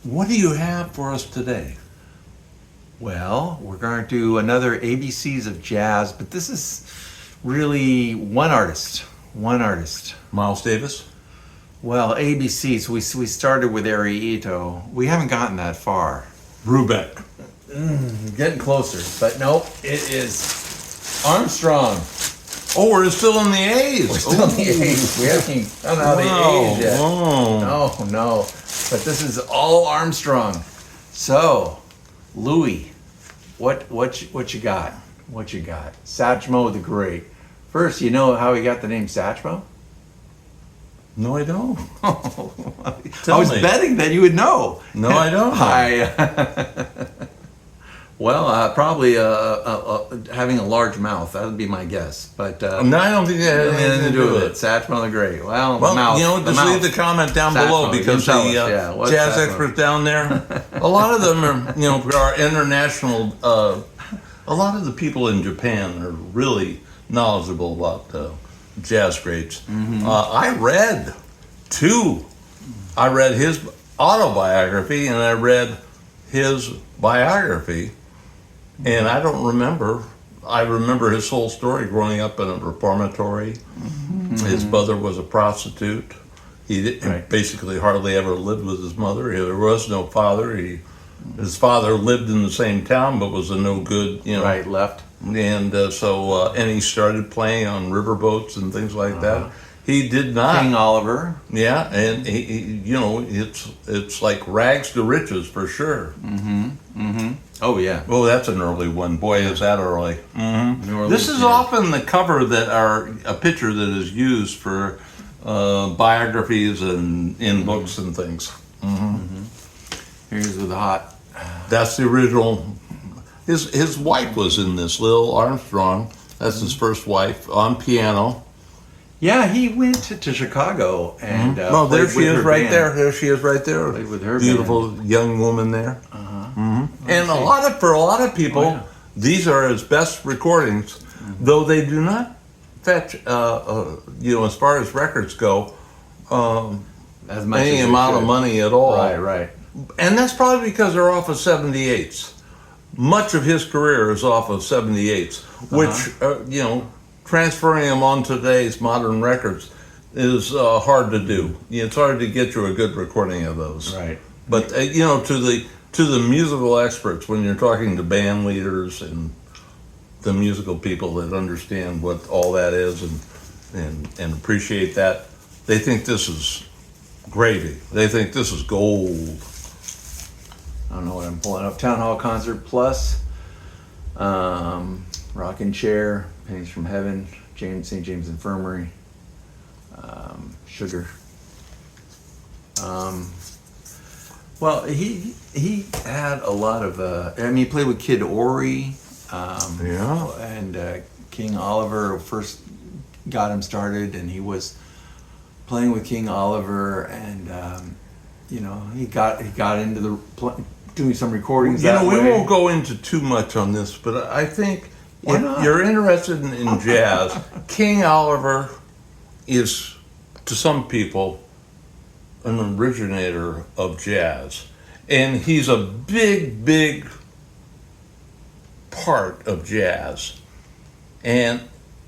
what do you have for us today? Well, we're going to do another ABCs of jazz, but this is really one artist. One artist. Miles Davis? Well, ABCs, we started with Ariito. We haven't gotten that far. Brubeck. Getting closer, but nope, it is Armstrong. Oh, we're still in the A's. We're still in the A's. We haven't done out the A's yet. Wow. No. But this is all Armstrong. So, Louis, what you got? What you got? Satchmo the Great. First, you know how he got the name Satchmo? No, I don't. I was betting that you would know. No, I don't. Well, probably having a large mouth. That would be my guess. But No, I don't think that had anything to do with it. Satchmo the Great. Well, Well, mouth. just leave the comment down below Satchmo, because you the can tell us, jazz Satchmo? experts down there, a lot of them are international. A lot of the people in Japan are really knowledgeable about jazz greats. I read two. I read his autobiography and I read his biography. And I don't remember. I remember his whole story growing up in a reformatory. His mother was a prostitute. He basically hardly ever lived with his mother. There was no father. His father lived in the same town, but was a no good. Right, left. And and he started playing on riverboats and things like that. He did not. King Oliver. Yeah, and he it's like rags to riches for sure. Oh yeah. Oh, that's an early one. Boy, is that early. New Orleans, This is yeah. often the cover a picture that is used for biographies and in books and things. Here's with the hot. That's the original. His wife was in this, Lil Armstrong. That's his first wife on piano. Yeah, he went to Chicago and Oh, there played she with is her right band. there. There she is right there. Played with her Beautiful young woman there. And for a lot of people, these are his best recordings, though they do not fetch, as far as records go, As much any as amount of money at all. Right. And that's probably because they're off of 78s. Much of his career is off of 78s, which, transferring them on today's modern records is hard to do. It's hard to get you a good recording of those. Right. But, to the musical experts, when you're talking to band leaders and the musical people that understand what all that is and appreciate that, they think this is gravy. They think this is gold. I don't know what I'm pulling up. Town Hall Concert Plus, Rockin' Chair, Pennies from Heaven, St. James Infirmary, Sugar. Well, he had a lot of. He played with Kid Ory, and King Oliver first got him started, and he was playing with King Oliver, and he got into doing some recordings. We won't go into too much on this, but I think if you're interested in jazz, King Oliver is, to some people, an originator of jazz. And he's a big, big part of jazz. And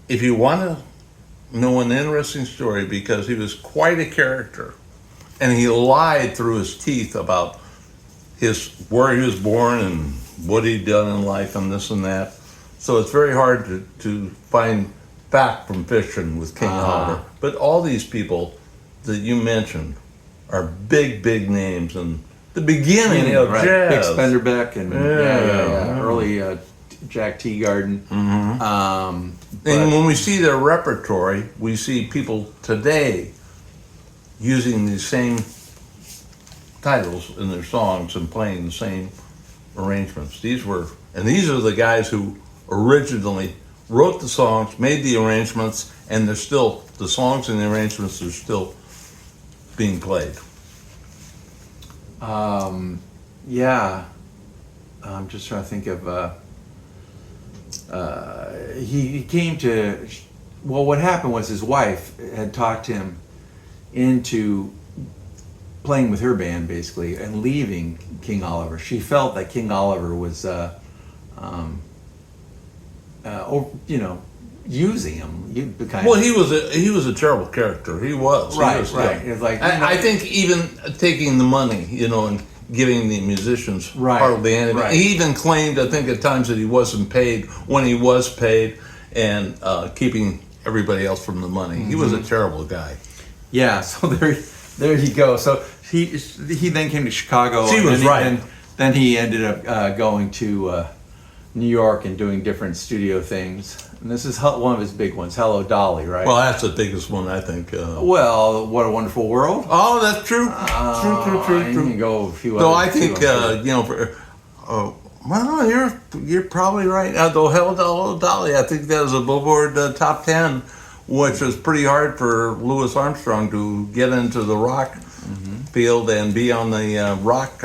if you want to know an interesting story, because he was quite a character, and he lied through his teeth about where he was born and what he'd done in life and this and that. So it's very hard to find fact from fiction with King Oliver. But all these people that you mentioned are big, big names and the beginning of jazz. Big Spenderbeck and early Jack Teagarden. And when we see their repertory, we see people today using these same titles in their songs and playing the same arrangements. These are the guys who originally wrote the songs, made the arrangements, and the songs and the arrangements are still being played. I'm just trying to think of. He came to. Well, what happened was his wife had talked him into playing with her band basically and leaving King Oliver. She felt that King Oliver was, using him. Well, he was a terrible character. He was. Right, He was, right. yeah. It's like, I think even taking the money, and giving the musicians Right, hardly anything. right. He even claimed, I think, at times that he wasn't paid when he was paid, and keeping everybody else from the money. He was a terrible guy. Yeah, so there you go. So he then came to Chicago. She and was then right. Then he ended up going to New York and doing different studio things. And this is one of his big ones, Hello Dolly, right? Well, that's the biggest one, I think. Well, What a Wonderful World. Oh, that's true. True. You can go a few. So others I think too, I'm sure. well, you're probably right. Though Hello Dolly, I think that was a Billboard top 10, which was pretty hard for Louis Armstrong to get into the rock field and be on the rock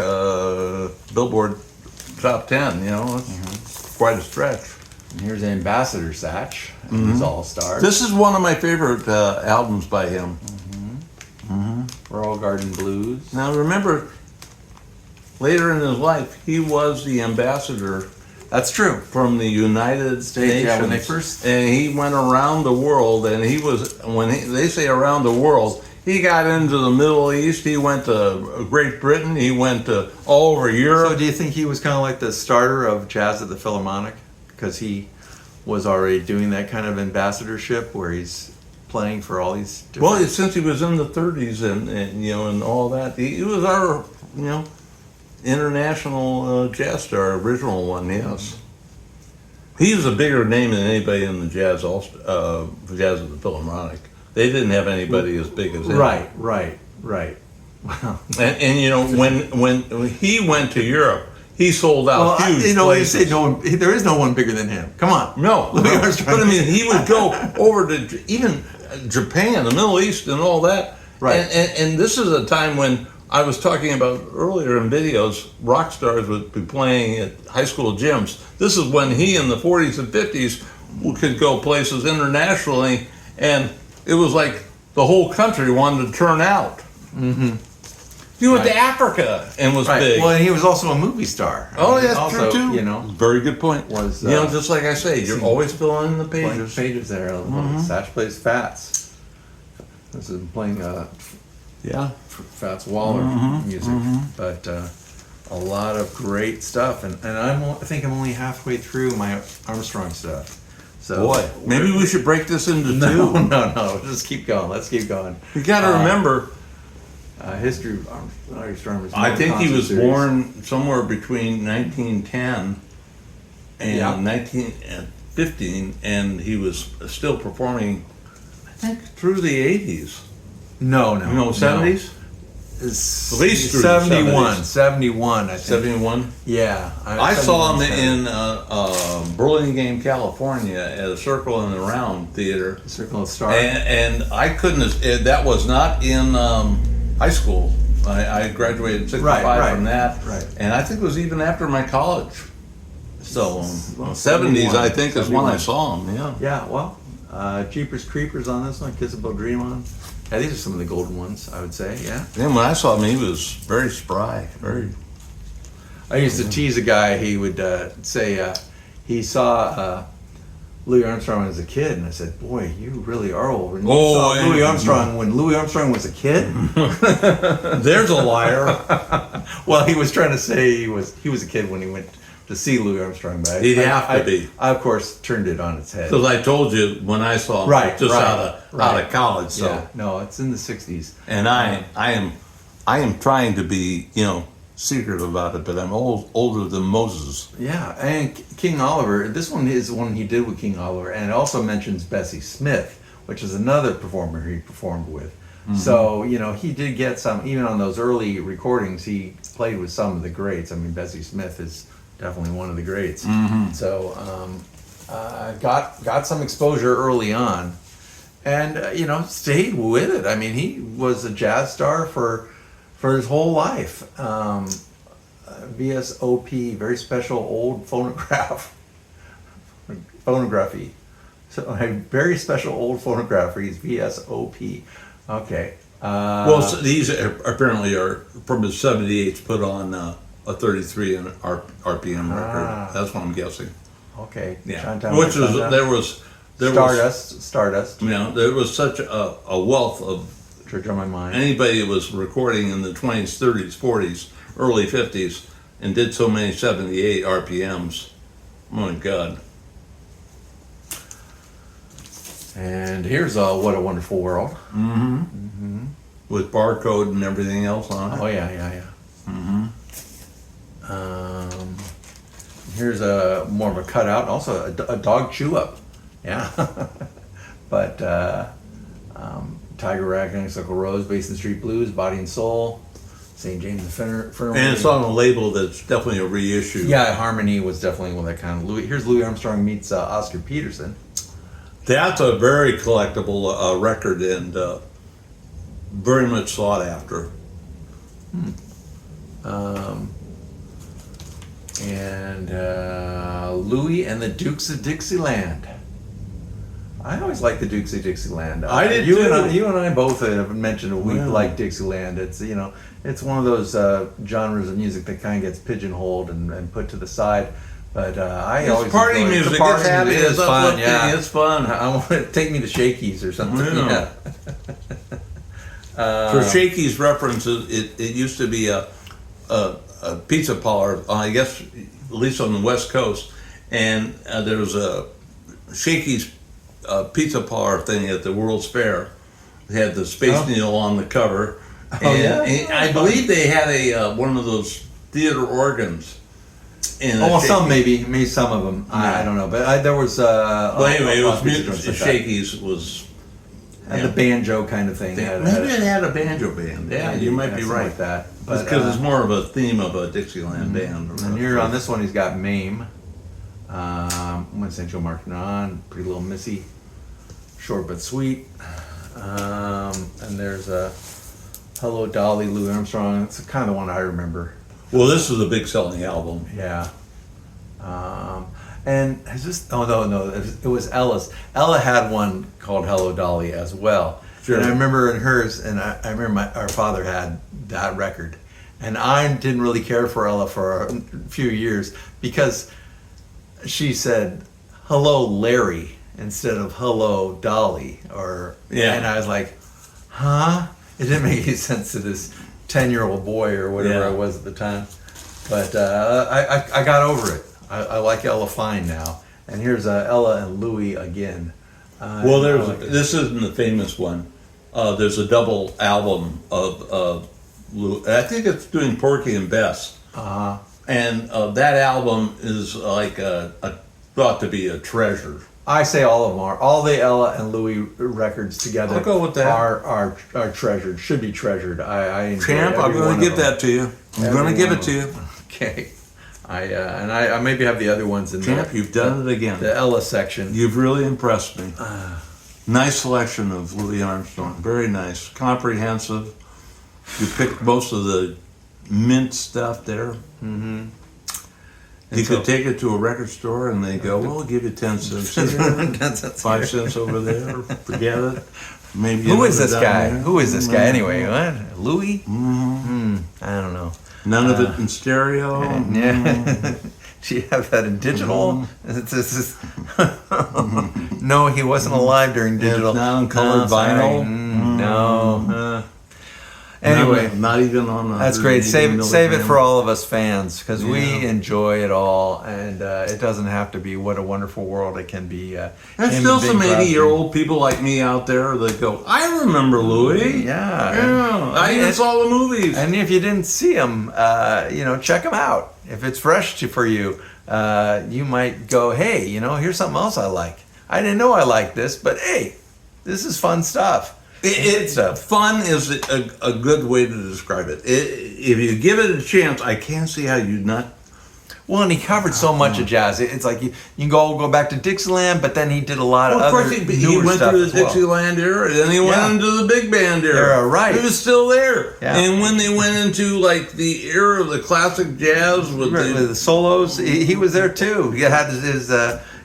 Billboard top 10. It's quite a stretch. And here's Ambassador Satch, who's all stars. This is one of my favorite albums by him. Royal Garden Blues. Now remember, later in his life, he was the ambassador That's true. from the United States. Yeah, when they first- and he went around the world, and he was they say around the world, he got into the Middle East. He went to Great Britain. He went to all over Europe. So do you think he was kind of like the starter of jazz at the Philharmonic? Because he was already doing that kind of ambassadorship where he's playing for all these different... Well, since he was in the 30s and all that, he was our international jazz star, original one. Yes, he was a bigger name than anybody in the jazz jazz at the Philharmonic. They didn't have anybody as big as him. Right. Wow. And when he went to Europe, he sold out huge you places. say there is no one bigger than him. Come on. No, Louis Armstrong. but I mean, he would go over to even Japan, the Middle East, and all that. Right. And this is a time when I was talking about earlier in videos, rock stars would be playing at high school gyms. This is when he, in the 40s and 50s, could go places internationally, and it was like the whole country wanted to turn out. Mm-hmm. He went to Africa and was big. Well, and he was also a movie star. Oh, that's also, true too. Very good point. Was just like I say, you're always filling in the playing pages. pages there. Satch plays Fats. This is playing Yeah. Fats Waller music, but a lot of great stuff. And I think I'm only halfway through my Armstrong stuff. So Boy, maybe we should break this into no, two. no. Just keep going. Let's keep going. You got to remember, History of Armstrong was I think he was series. born somewhere between 1910 and Yeah. 1915, and he was still performing, I think, through the 80s. No, 70s? It's At least through the 71. 70s. 71, I think. 71? Yeah. I saw him 71. in Burlingame, California at a Circle and the Round theater. Circle of Stars. And I couldn't have, that was not in high school. I graduated in 65 Right, from that. right. And I think it was even after my college. So, 70s, 71, I think, is when I 71. saw him, yeah. Yeah, well, Jeepers Creepers on this one, Kissable Dream on. Yeah, these are some of the golden ones, I would say, yeah. And when I saw him, he was very spry, very... I used to tease a guy, he would say he saw Louis Armstrong as a kid, and I said, boy, you really are old. When you saw and- Louis Armstrong when Louis Armstrong was a kid? There's a liar. Well, he was trying to say he was a kid when he went to see Louis Armstrong back. He'd have to be. I, of course, turned it on its head. Because I told you when I saw him, Right, just right, out of college, so... Yeah, no, it's in the 60s. And I am trying to be, secretive about it, but I'm older than Moses. Yeah, and King Oliver, this one is one he did with King Oliver, and it also mentions Bessie Smith, which is another performer he performed with. So, he did get some, even on those early recordings, he played with some of the greats. I mean, Bessie Smith is definitely one of the greats. So, got some exposure early on, and, stayed with it. I mean, he was a jazz star for his whole life. VSOP, very special old phonography. So a very special old phonography is VSOP. Okay. Well, so these apparently are from the 78s put on a 33 and RPM record. That's what I'm guessing. Okay. Yeah, Shantown, which was Shantown. there Stardust. you know, there was such a wealth of Church on My Mind. anybody that was recording in the 20s, 30s, 40s, early 50s, and did so many 78 RPMs. Oh my God. And here's What a Wonderful World. With barcode and everything else on it. Oh, yeah. Here's more of a cutout, and also a dog chew up. Yeah. But Tiger Rag, Honeysuckle Rose, Basin Street Blues, Body and Soul, St. James Infirmary. And it's on a label that's definitely a reissue. Yeah, Harmony was definitely one that kind of. Here's Louis Armstrong meets Oscar Peterson. That's a very collectible record and very much sought after. And Louis and the Dukes of Dixieland. I always like the Dukes of Dixieland. I did you too. You and I both have mentioned we Yeah. like Dixieland. It's it's one of those genres of music that kind of gets pigeonholed and put to the side. But I It's always party enjoy it. music. It's party It's happy. music. It's It's fun. uplifting. Yeah, It's fun. I want to take me to Shakey's or something. Yeah. For Shakey's references, it used to be a pizza parlor, I guess, at least on the West Coast, and there was a Shakey's pizza parlor thing at the World's Fair. They had the Space Needle on the cover, and I believe they had a one of those theater organs. Some maybe some of them. I don't know, but there was. Well, anyway, it was music like that. Shakey's was. And the banjo kind of thing. Maybe it had a banjo band. Yeah, you might be something right. Like that. But because it's more of a theme of a Dixieland band. And here on this one, he's got Mame. When St. Joe Martin, Pretty Little Missy, Short But Sweet. And there's a Hello Dolly, Louis Armstrong. It's the kind of one I remember. Well, this was a big selling album. Yeah. And is this? Oh no! It was Ella's. Ella had one called "Hello Dolly" as well. Sure. And I remember in hers, and I remember our father had that record, and I didn't really care for Ella for a few years because she said "Hello Larry" instead of "Hello Dolly," and I was like, huh? It didn't make any sense to this 10-year-old boy or whatever I was at the time. But I got over it. I like Ella fine now. And here's Ella and Louis again. Well, this isn't the famous one. There's a double album of I think it's doing Porky and Bess. And that album is like thought to be a treasure. I say all of them are. All the Ella and Louis records together I'll go with that. are treasured, should be treasured. I enjoy Champ, every I'm going one to give of them. that to you. I'm going to give it to you. Okay. I maybe have the other ones in Champ, you've done it again. the Ella section. You've really impressed me. Nice selection of Louis Armstrong. Very nice. Comprehensive. You picked most of the mint stuff there. Mm-hmm. You could take it to a record store and they go, we'll give you 10 cents here, 5 cents over there, forget it. Maybe Who is this down guy? there. Who is this guy anyway? What? Louis? I don't know. None of it in stereo. Yeah. Do you have that in digital? No, he wasn't alive during digital. It's not on colored sorry. vinyl. No. Anyway, not even on. that's great. 180 Save it for milligram. all of us fans because we enjoy it all, and it doesn't have to be What a Wonderful World. It can be. There's still some 80-year-old people like me out there that go, I remember Louis. Yeah. I even saw the movies. And if you didn't see them, check them out. If it's fresh for you, you might go, hey, here's something else I like. I didn't know I liked this, but hey, this is fun stuff. Fun is a good way to describe it. If you give it a chance, I can't see how you'd not. Well, and he covered so much of jazz. It's like you can go back to Dixieland, but then he did a lot of Of other course, he newer went stuff through the as well. Dixieland era, and then he went into the big band era. Right. He was still there. Yeah. And when they went into like the era of the classic jazz with the solos, he was there too. He had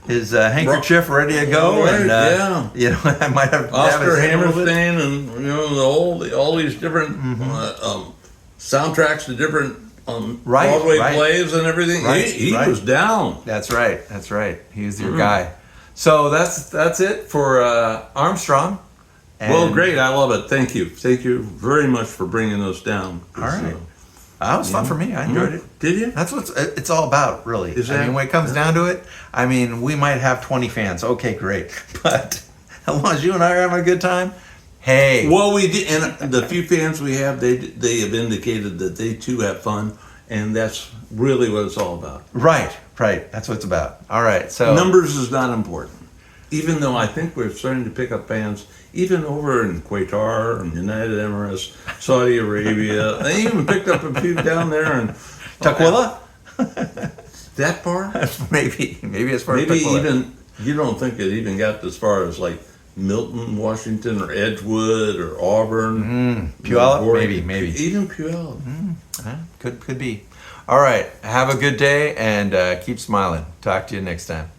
his handkerchief ready to go, Right, and yeah. you know, I might have Oscar have his- Hammerstein, and all these different soundtracks to different Right, Broadway right. plays and everything. Right, He right. was down. That's right. That's right. He's your guy. So that's it for Armstrong. Well, And- great. I love it. Thank you. Thank you very much for bringing us down. All right. That was fun for me. I enjoyed it. Did you? That's what it's all about, really. Is I mean, that- when it comes down to it, I mean, we might have 20 fans. Okay, great. But as long as you and I are having a good time, hey. Well, we did, and the few fans we have, they have indicated that they too have fun, and that's really what it's all about. Right, right. That's what it's about. All right. So Numbers is not important, even though I think we're starting to pick up fans, even over in Qatar and United Emirates, Saudi Arabia. They even picked up a few down there in Tukwila? that far. maybe as far Maybe as Tukwila. even you don't think it even got as far as like Milton, Washington, or Edgewood, or Auburn, Puyallup? Oregon. Maybe. Even Puyallup. Could be. All right. Have a good day and keep smiling. Talk to you next time.